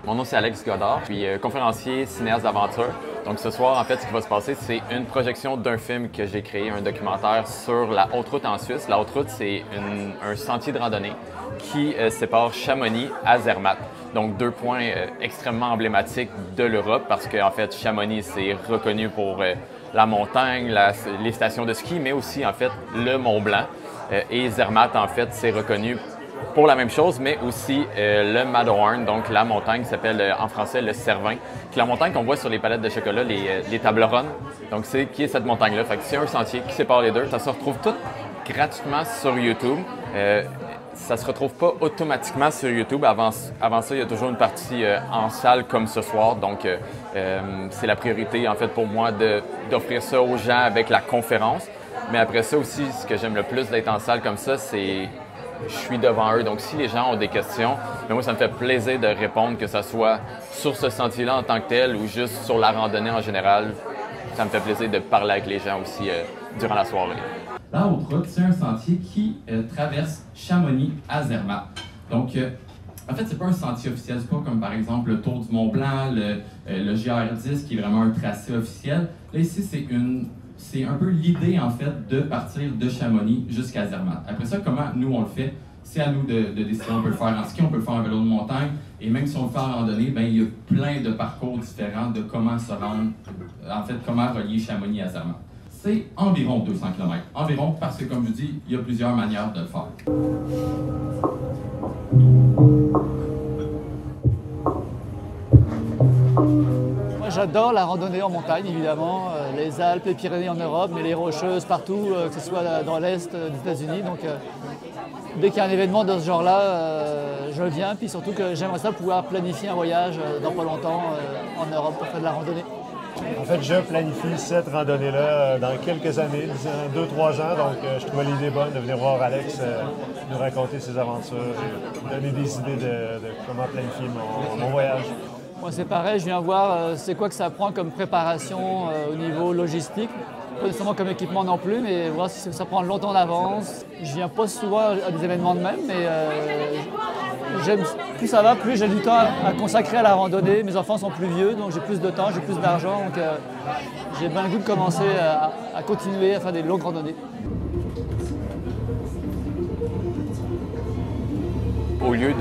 Mon nom c'est Alex Godard, je suis conférencier, cinéaste d'aventure. Donc ce soir, en fait, ce qui va se passer, c'est une projection d'un film que j'ai créé, un documentaire sur la Haute-Route en Suisse. La Haute-Route, c'est un sentier de randonnée qui sépare Chamonix à Zermatt. Donc deux points extrêmement emblématiques de l'Europe parce qu'en fait, Chamonix, c'est reconnu pour la montagne, les stations de ski, mais aussi en fait le Mont Blanc. Et Zermatt, en fait, c'est reconnu pour la même chose, mais aussi le Matterhorn, donc la montagne qui s'appelle en français le Cervin, qui est la montagne qu'on voit sur les palettes de chocolat, les tables rondes. Donc qui est cette montagne-là. Fait que c'est un sentier qui sépare les deux. Ça se retrouve tout gratuitement sur YouTube. Ça se retrouve pas automatiquement sur YouTube. Avant ça, il y a toujours une partie en salle comme ce soir. Donc c'est la priorité en fait pour moi d'offrir ça aux gens avec la conférence. Mais après ça aussi, ce que j'aime le plus d'être en salle comme ça, c'est je suis devant eux. Donc, si les gens ont des questions, mais moi, ça me fait plaisir de répondre, que ce soit sur ce sentier-là en tant que tel ou juste sur la randonnée en général. Ça me fait plaisir de parler avec les gens aussi durant la soirée. La Haute-Route, c'est un sentier qui traverse Chamonix à Zermatt. Donc, en fait, c'est pas un sentier officiel. C'est pas comme, par exemple, le Tour du Mont-Blanc, le GR10, qui est vraiment un tracé officiel. Là, ici, c'est un peu l'idée, en fait, de partir de Chamonix jusqu'à Zermatt. Après ça, comment nous, on le fait? C'est à nous de décider. On peut le faire en ski, on peut le faire en vélo de montagne. Et même si on le fait en randonnée, ben, il y a plein de parcours différents de comment se rendre, en fait, comment relier Chamonix à Zermatt. C'est environ 200 km. Environ, parce que, comme je vous dis, il y a plusieurs manières de le faire. J'adore la randonnée en montagne, évidemment, les Alpes, les Pyrénées en Europe, mais les Rocheuses partout, que ce soit dans l'Est des États-Unis. Donc, dès qu'il y a un événement de ce genre-là, je viens. Puis surtout que j'aimerais ça pouvoir planifier un voyage dans pas longtemps en Europe pour faire de la randonnée. En fait, je planifie cette randonnée-là dans quelques années, 2-3 ans. Donc, je trouvais l'idée bonne de venir voir Alex nous raconter ses aventures et donner des idées de comment planifier mon voyage. Moi, c'est pareil, je viens voir c'est quoi que ça prend comme préparation au niveau logistique. Pas nécessairement comme équipement non plus, mais voir si ça prend longtemps d'avance. Je viens pas souvent à des événements de même, mais plus ça va, plus j'ai du temps à consacrer à la randonnée. Mes enfants sont plus vieux, donc j'ai plus de temps, j'ai plus d'argent. Donc j'ai bien le goût de commencer à continuer à faire des longues randonnées. Au lieu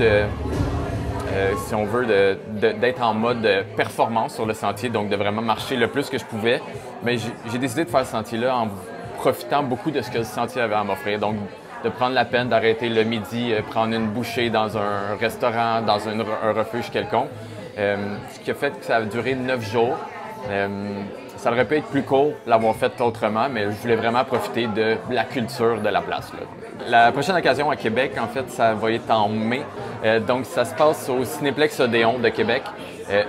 si on veut, d'être en mode performance sur le sentier, donc de vraiment marcher le plus que je pouvais, mais j'ai décidé de faire ce sentier-là en profitant beaucoup de ce que le sentier avait à m'offrir. Donc, de prendre la peine d'arrêter le midi, prendre une bouchée dans un restaurant, dans un refuge quelconque. Ce qui a fait que ça a duré 9 jours. Ça aurait pu être plus court, l'avoir fait autrement, mais je voulais vraiment profiter de la culture de la place, là. La prochaine occasion à Québec, en fait, ça va être en mai. Donc, ça se passe au Cinéplex Odéon de Québec.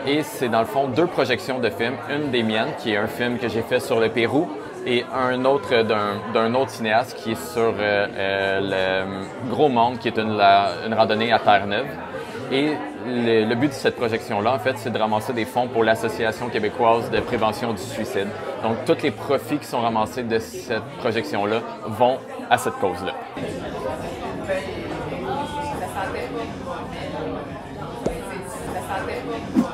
Et c'est dans le fond 2 projections de films. Une des miennes, qui est un film que j'ai fait sur le Pérou, et un autre d'un autre cinéaste qui est sur le Gros Monde, qui est une randonnée à Terre-Neuve. Et le but de cette projection-là, en fait, c'est de ramasser des fonds pour l'Association québécoise de prévention du suicide. Donc, tous les profits qui sont ramassés de cette projection-là vont à cette cause-là. La santé.